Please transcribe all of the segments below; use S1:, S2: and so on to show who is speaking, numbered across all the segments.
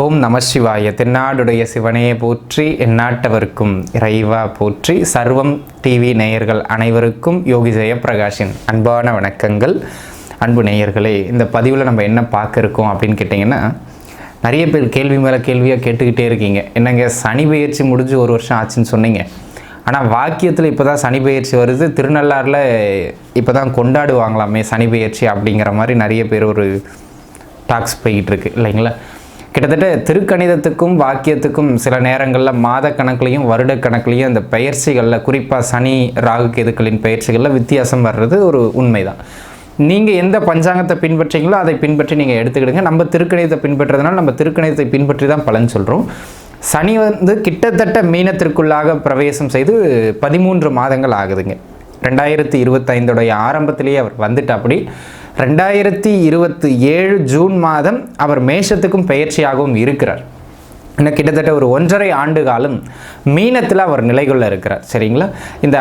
S1: ஓம் நம சிவாய. தென்னாடுடைய சிவனே போற்றி, எந்நாட்டவர்க்கும் இறைவா போற்றி. சர்வம் டிவி நேயர்கள் அனைவருக்கும் யோகி ஜெயப்பிரகாஷின் அன்பான வணக்கங்கள். அன்பு நேயர்களே, இந்த பதிவில் நம்ம என்ன பார்க்க இருக்கோம் அப்படின்னு கேட்டிங்கன்னா, நிறைய பேர் கேள்வி மேலே கேள்வியாக கேட்டுக்கிட்டே இருக்கீங்க. என்னங்க சனி பெயர்ச்சி முடிஞ்சு 1 வருஷம் ஆச்சுன்னு சொன்னீங்க, ஆனால் வாக்கியத்தில் இப்போ தான் சனி பெயர்ச்சி வருது, திருநள்ளாறில் இப்போ தான் கொண்டாடுவாங்களாமே சனி பெயர்ச்சி அப்படிங்கிற மாதிரி நிறைய பேர் ஒரு டாக்ஸ் போய்கிட்டு இருக்கு இல்லைங்களா. கிட்டத்தட்ட திருக்கணிதத்துக்கும் வாக்கியத்துக்கும் சில நேரங்களில் மாத கணக்குலையும் வருட கணக்குலையும் அந்த பயிற்சிகளில், குறிப்பாக சனி ராகு கேதுக்களின் பயிற்சிகளில் வித்தியாசம் வர்றது ஒரு உண்மைதான். நீங்கள் எந்த பஞ்சாங்கத்தை பின்பற்றீங்களோ அதை பின்பற்றி நீங்கள் எடுத்துக்கிடுங்க. நம்ம திருக்கணிதத்தை பின்பற்றுறதுனால நம்ம திருக்கணிதத்தை பின்பற்றி தான் பலன் சொல்கிறோம். சனி கிட்டத்தட்ட மீனத்திற்குள்ளாக பிரவேசம் செய்து 13 மாதங்கள் ஆகுதுங்க. 2025 ஆரம்பத்திலேயே அவர் வந்துட்டு, அப்படி 2027 ஜூன் மாதம் அவர் மேஷத்துக்கும் பயிற்சியாகவும் இருக்கிறார். இன்னும் கிட்டத்தட்ட ஒரு 1.5 ஆண்டு காலம் மீனத்தில் அவர் நிலைகொள்ள இருக்கிறார். சரிங்களா. இந்த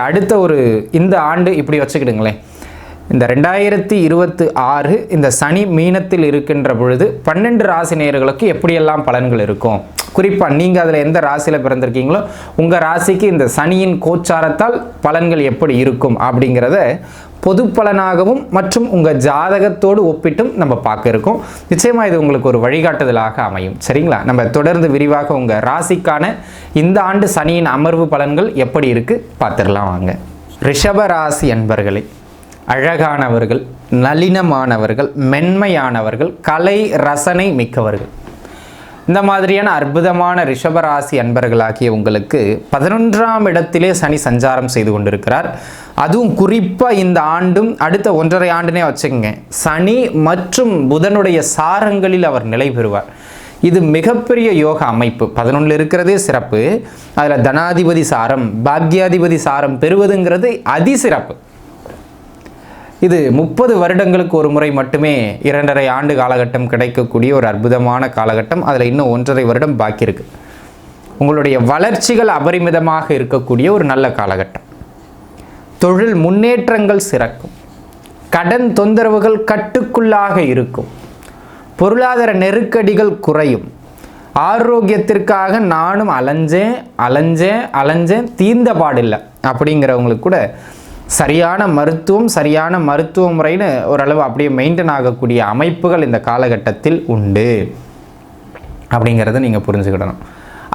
S1: ஆண்டு இப்படி வச்சுக்கிடுங்களேன், இந்த 2026 இந்த சனி மீனத்தில் இருக்கின்ற பொழுது 12 ராசி நேயர்களுக்கு எப்படியெல்லாம் பலன்கள் இருக்கும், குறிப்பாக நீங்கள் அதில் எந்த ராசியில் பிறந்திருக்கீங்களோ உங்கள் ராசிக்கு இந்த சனியின் கோச்சாரத்தால் பலன்கள் எப்படி இருக்கும் அப்படிங்கிறத பொது பலனாகவும் மற்றும் உங்கள் ஜாதகத்தோடு ஒப்பிட்டும் நம்ம பார்க்க இருக்கோம். நிச்சயமாக இது உங்களுக்கு ஒரு வழிகாட்டுதலாக அமையும். சரிங்களா. நம்ம தொடர்ந்து விரிவாக உங்கள் ராசிக்கான இந்த ஆண்டு சனியின் அமர்வு பலன்கள் எப்படி இருக்குது பார்த்துடலாம் வாங்க. ரிஷப ராசி அன்பர்களே, அழகானவர்கள், நளினமானவர்கள், மென்மையானவர்கள், கலை ரசனை மிக்கவர்கள், இந்த மாதிரியான அற்புதமான ரிஷபராசி அன்பர்களாகிய உங்களுக்கு 11ஆம் இடத்திலே சனி சஞ்சாரம் செய்து கொண்டிருக்கிறார். அதுவும் குறிப்பாக இந்த ஆண்டும் அடுத்த 1.5 ஆண்டுனே வச்சுக்கோங்க, சனி மற்றும் புதனுடைய சாரங்களில் அவர் நிலை பெறுவார். இது மிகப்பெரிய யோக அமைப்பு. 11 இருக்கிறதே சிறப்பு, அதில் தனாதிபதி சாரம், பாக்யாதிபதி சாரம் பெறுவதுங்கிறது அதிசிறப்பு. இது 30 வருடங்களுக்கு ஒரு முறை மட்டுமே 2.5 ஆண்டு காலகட்டம் கிடைக்கக்கூடிய ஒரு அற்புதமான காலகட்டம். அதில் இன்னும் 1.5 வருடம் பாக்கி இருக்கு. உங்களுடைய வளர்ச்சிகள் அபரிமிதமாக இருக்கக்கூடிய ஒரு நல்ல காலகட்டம். தொழில் முன்னேற்றங்கள் சிறக்கும். கடன் தொந்தரவுகள் கட்டுக்குள்ளாக இருக்கும். பொருளாதார நெருக்கடிகள் குறையும். ஆரோக்கியத்திற்காக நானும் அலைஞ்சேன் தீர்ந்த பாடில்லை அப்படிங்கிறவங்களுக்கு கூட சரியான மருத்துவ முறைன்னு ஓரளவு அப்படியே மெயின்டைன் ஆகக்கூடிய அமைப்புகள் இந்த காலகட்டத்தில் உண்டு அப்படிங்கிறத நீங்கள் புரிஞ்சுக்கிடணும்.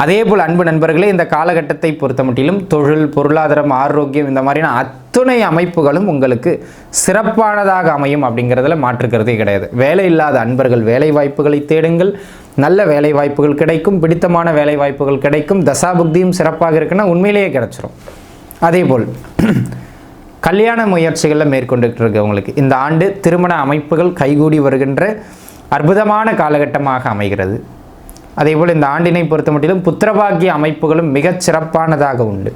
S1: அதே போல் அன்பு நண்பர்களே, இந்த காலகட்டத்தை பொறுத்த மட்டிலும் தொழில், பொருளாதாரம், ஆரோக்கியம், இந்த மாதிரியான அத்துணை அமைப்புகளும் உங்களுக்கு சிறப்பானதாக அமையும் அப்படிங்கிறதுல மாற்றுக்கிறதே கிடையாது. வேலை இல்லாத அன்பர்கள் வேலை வாய்ப்புகளை தேடுங்கள். நல்ல வேலை வாய்ப்புகள் கிடைக்கும், பிடித்தமான வேலை வாய்ப்புகள் கிடைக்கும். தசாபுக்தியும் சிறப்பாக இருக்குன்னா உண்மையிலேயே கிடைச்சிரும். அதே போல் கல்யாண முயற்சிகளில் மேற்கொண்டுட்டு இருக்கவங்களுக்கு இந்த ஆண்டு திருமண அமைப்புகள் கைகூடி வருகின்ற அற்புதமான காலகட்டமாக அமைகிறது. அதேபோல் இந்த ஆண்டினை பொறுத்த மட்டிலும் புத்திரபாகிய அமைப்புகளும் மிகச் சிறப்பானதாக உண்டு.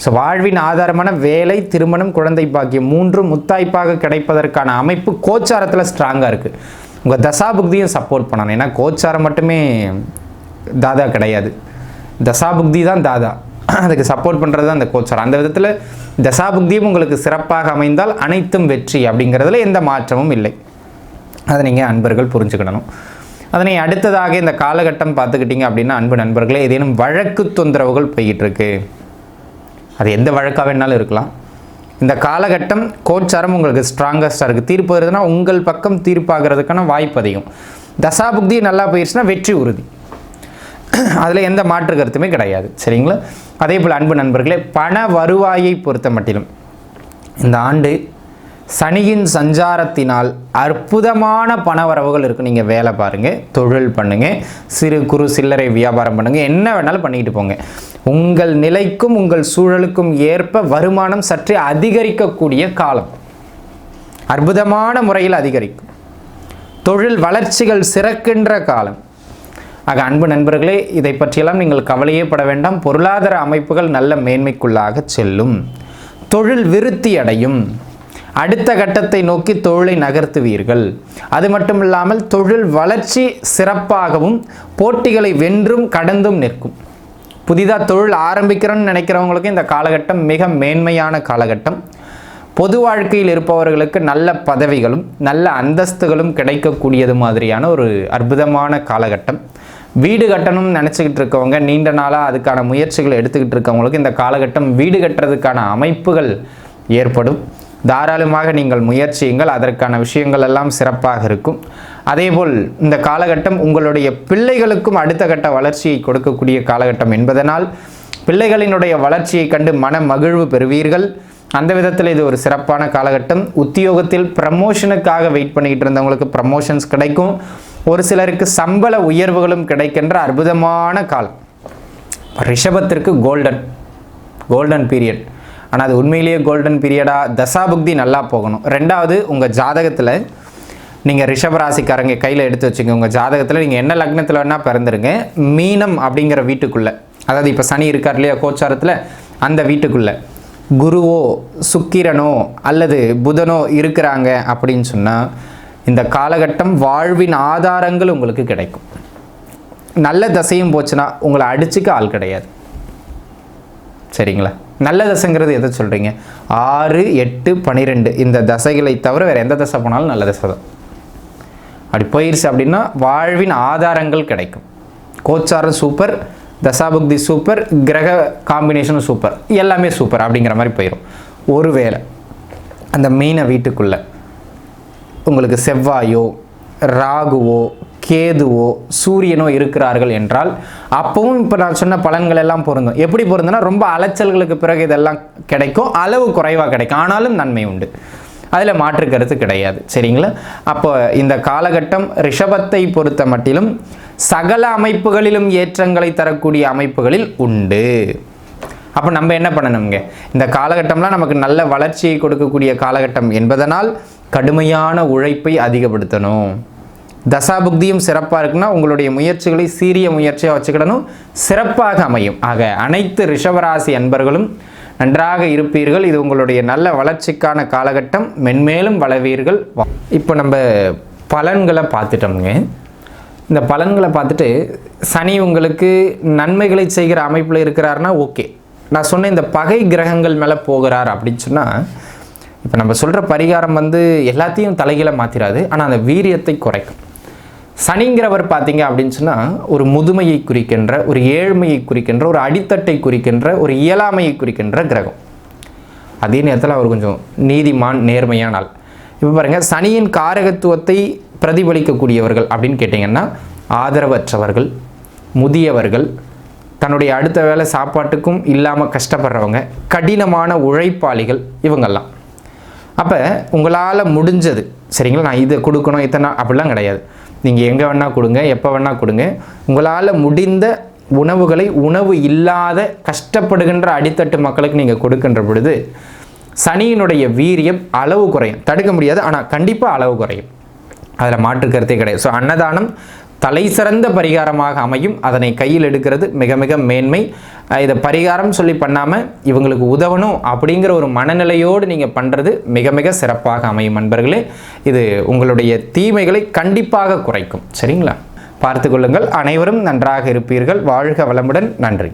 S1: ஸோ வாழ்வின் ஆதாரமான வேலை, திருமணம், குழந்தை பாக்கியம் 3 முத்தாய்ப்பாக கிடைப்பதற்கான அமைப்பு கோச்சாரத்தில் ஸ்ட்ராங்காக இருக்குது. உங்கள் தசாபுக்தியும் சப்போர்ட் பண்ணணும். ஏன்னா கோச்சாரம் மட்டுமே தாதா கிடையாது, தசாபுக்தி தான் தாதா. அதுக்கு சப்போர்ட் பண்ணுறது தான் அந்த கோச்சாரம். அந்த விதத்தில் தசாபுக்தியும் உங்களுக்கு சிறப்பாக அமைந்தால் அனைத்தும் வெற்றி அப்படிங்கிறதுல எந்த மாற்றமும் இல்லை. அதை நீங்கள் அன்பர்கள் புரிஞ்சுக்கிடணும். அதனை அடுத்ததாக இந்த காலகட்டம் பார்த்துக்கிட்டிங்க அப்படின்னா அன்பு நண்பர்களே, ஏதேனும் வழக்கு தொந்தரவுகள் போய்கிட்டு இருக்கு, அது எந்த வழக்காக வேணாலும் இருக்கலாம். இந்த காலகட்டம் கோச்சாரம் உங்களுக்கு ஸ்ட்ராங்கஸ்டாக இருக்குது. தீர்ப்பு வருதுன்னா உங்கள் பக்கம் தீர்ப்பாகிறதுக்கான வாய்ப்பு அதிகம். தசாபுக்தி நல்லா போயிடுச்சுன்னா வெற்றி உறுதி, அதில் எந்த மாற்று கருத்துமே கிடையாது. சரிங்களா. அதே போல் அன்பு நண்பர்களே, பண வருவாயை பொறுத்த மட்டிலும் இந்த ஆண்டு சனியின் சஞ்சாரத்தினால் அற்புதமான பண வரவுகள் இருக்குது. நீங்கள் வேலை பாருங்கள், தொழில் பண்ணுங்கள், சிறு குறு சில்லறை வியாபாரம் பண்ணுங்கள், என்ன வேணாலும் பண்ணிக்கிட்டு போங்க. உங்கள் நிலைக்கும் உங்கள் சூழலுக்கும் ஏற்ப வருமானம் சற்றே அதிகரிக்கக்கூடிய காலம், அற்புதமான முறையில் அதிகரிக்கும். தொழில் வளர்ச்சிகள் சிறக்கின்ற காலம். ஆக அன்பு நண்பர்களே, இதை பற்றியெல்லாம் நீங்கள் கவலையே பட வேண்டாம். பொருளாதார அமைப்புகள் நல்ல மேன்மைக்குள்ளாக செல்லும். தொழில் விருத்தி அடையும். அடுத்த கட்டத்தை நோக்கி தொழிலை நகர்த்துவீர்கள். அது மட்டும் இல்லாமல் தொழில் வளர்ச்சி சிறப்பாகவும் போட்டிகளை வென்றும் கடந்தும் நிற்கும். புதிதாக தொழில் ஆரம்பிக்கிறோன்னு நினைக்கிறவங்களுக்கு இந்த காலகட்டம் மிக மேன்மையான காலகட்டம். பொது வாழ்க்கையில் இருப்பவர்களுக்கு நல்ல பதவிகளும் நல்ல அந்தஸ்துகளும் கிடைக்கக்கூடியது மாதிரியான ஒரு அற்புதமான காலகட்டம். வீடு கட்டணும்னு நினச்சிக்கிட்டு இருக்கவங்க, நீண்ட நாளாக அதுக்கான முயற்சிகளை எடுத்துக்கிட்டு இருக்கவங்களுக்கு இந்த காலகட்டம் வீடு கட்டுறதுக்கான அமைப்புகள் ஏற்படும். தாராளமாக நீங்கள் முயற்சியுங்கள், அதற்கான விஷயங்கள் எல்லாம் சிறப்பாக இருக்கும். அதேபோல் இந்த காலகட்டம் உங்களுடைய பிள்ளைகளுக்கும் அடுத்த கட்ட வளர்ச்சியை கொடுக்கக்கூடிய காலகட்டம் என்பதனால் பிள்ளைகளினுடைய வளர்ச்சியை கண்டு மன மகிழ்வு பெறுவீர்கள். அந்த விதத்தில் இது ஒரு சிறப்பான காலகட்டம். உத்தியோகத்தில் ப்ரமோஷனுக்காக வெயிட் பண்ணிக்கிட்டு இருந்தவங்களுக்கு ப்ரமோஷன்ஸ் கிடைக்கும். ஒரு சிலருக்கு சம்பள உயர்வுகளும் கிடைக்கின்ற அற்புதமான காலம். ரிஷபத்திற்கு கோல்டன் பீரியட். ஆனால் அது உண்மையிலேயே கோல்டன் பீரியடாக தசாபுக்தி நல்லா போகணும். ரெண்டாவது, உங்கள் ஜாதகத்தில் நீங்கள் ரிஷபராசிக்காரங்க கையில் எடுத்து வச்சுங்க. உங்கள் ஜாதகத்தில் நீங்கள் என்ன லக்னத்தில் வேணால் பிறந்துருங்க, மீனம் அப்படிங்கிற வீட்டுக்குள்ளே, அதாவது இப்போ சனி இருக்கார் இல்லையா கோச்சாரத்தில், அந்த வீட்டுக்குள்ளே குருவோ சுக்கிரனோ அல்லது புதனோ இருக்கிறாங்க அப்படின்னு சொன்னால் இந்த காலகட்டம் வாழ்வின் ஆதாரங்கள் உங்களுக்கு கிடைக்கும். நல்ல தசையும் போச்சுன்னா உங்களை அடிச்சுக்க ஆள் கிடையாது. சரிங்களா? நல்ல தசைங்கிறது எதை சொல்கிறீங்க? 6, 8, 12 இந்த தசைகளை தவிர வேறு எந்த தசை போனாலும் நல்ல தசை தான். அப்படி போயிடுச்சு அப்படின்னா வாழ்வின் ஆதாரங்கள் கிடைக்கும். கோச்சாரம் சூப்பர், தசாபுக்தி சூப்பர், கிரக காம்பினேஷனும் சூப்பர், எல்லாமே சூப்பர் அப்படிங்கிற மாதிரி போயிடும். ஒருவேளை அந்த மீன வீட்டுக்குள்ளே உங்களுக்கு செவ்வாயோ ராகுவோ கேதுவோ சூரியனோ இருக்கிறார்கள் என்றால் அப்பவும் இப்போ நான் சொன்ன பலன்கள் எல்லாம் பொருந்தும். எப்படி பொருந்துன்னா, ரொம்ப அலைச்சல்களுக்கு பிறகு இதெல்லாம் கிடைக்கும், அளவு குறைவாக கிடைக்கும், ஆனாலும் நன்மை உண்டு, அதில் மாற்று கருத்து கிடையாது. சரிங்களா? அப்போ இந்த காலகட்டம் ரிஷபத்தை பொறுத்த மட்டிலும் சகல அமைப்புகளிலும் ஏற்றங்களை தரக்கூடிய அமைப்புகளில் உண்டு. அப்போ நம்ம என்ன பண்ணணுங்க? இந்த காலகட்டம்லாம் நமக்கு நல்ல வளர்ச்சியை கொடுக்கக்கூடிய காலகட்டம் என்பதனால் கடுமையான உழைப்பை அதிகப்படுத்தணும். தசாபுக்தியும் சிறப்பாக இருக்குன்னா உங்களுடைய முயற்சிகளை சீரிய முயற்சியாக வச்சுக்கிடணும், சிறப்பாக அமையும். ஆக அனைத்து ரிஷபராசி அன்பர்களும் நன்றாக இருப்பீர்கள். இது உங்களுடைய நல்ல வளர்ச்சிக்கான காலகட்டம். மென்மேலும் வளர்வீர்கள். இப்போ நம்ம பலன்களை பார்த்துட்டோம்ங்க. இந்த பலன்களை பார்த்துட்டு சனி உங்களுக்கு நன்மைகளை செய்கிற அமைப்பில் இருக்கிறாருன்னா ஓகே. நான் சொன்ன இந்த பகை கிரகங்கள் மேலே போகிறார் அப்படின்னு சொன்னால், இப்போ நம்ம சொல்கிற பரிகாரம் எல்லாத்தையும் தலைகீழ மாற்றிடாது, ஆனால் அந்த வீரியத்தை குறைக்கும். சனிங்கிறவர் பார்த்தீங்க அப்படின்னு சொன்னால் ஒரு முதுமையை குறிக்கின்ற, ஒரு ஏழ்மையை குறிக்கின்ற, ஒரு அடித்தட்டை குறிக்கின்ற, ஒரு இயலாமையை குறிக்கின்ற கிரகம். அதே நேரத்தில் அவர் கொஞ்சம் நீதிமான், நேர்மையான ஆள். இப்போ பாருங்கள், சனியின் காரகத்துவத்தை பிரதிபலிக்கக்கூடியவர்கள் அப்படின்னு கேட்டிங்கன்னா ஆதரவற்றவர்கள், முதியவர்கள், தன்னுடைய அடுத்த வேலை சாப்பாட்டுக்கும் இல்லாமல் கஷ்டப்படுறவங்க, கடினமான உழைப்பாளிகள், இவங்கெல்லாம். அப்போ உங்களால் முடிஞ்சது, சரிங்களா, நான் இதை கொடுக்கணும் இத்தனை அப்படிலாம் கிடையாது. நீங்கள் எங்கே வேணால் கொடுங்க, எப்போ வேணால் கொடுங்க. உங்களால் முடிந்த உணவுகளை உணவு இல்லாத கஷ்டப்படுகின்ற அடித்தட்டு மக்களுக்கு நீங்கள் கொடுக்கின்ற பொழுது சனியினுடைய வீரியம் அளவு குறையும். தடுக்க முடியாது, ஆனால் கண்டிப்பாக அளவு குறையும். அதில் மாற்று கருத்தே கிடையாது. ஸோ அன்னதானம் தலை சிறந்த பரிகாரமாக அமையும். அதனை கையில் எடுக்கிறது மிக மிக மேன்மை. இதை பரிகாரம் சொல்லி பண்ணாமல் இவங்களுக்கு உதவணும் அப்படிங்கிற ஒரு மனநிலையோடு நீங்கள் பண்ணுறது மிக மிக சிறப்பாக அமையும் நண்பர்களே. இது உங்களுடைய தீமைகளை கண்டிப்பாக குறைக்கும். சரிங்களா? பார்த்து கொள்ளுங்கள். அனைவரும் நன்றாக இருப்பீர்கள். வாழ்க வளமுடன். நன்றி.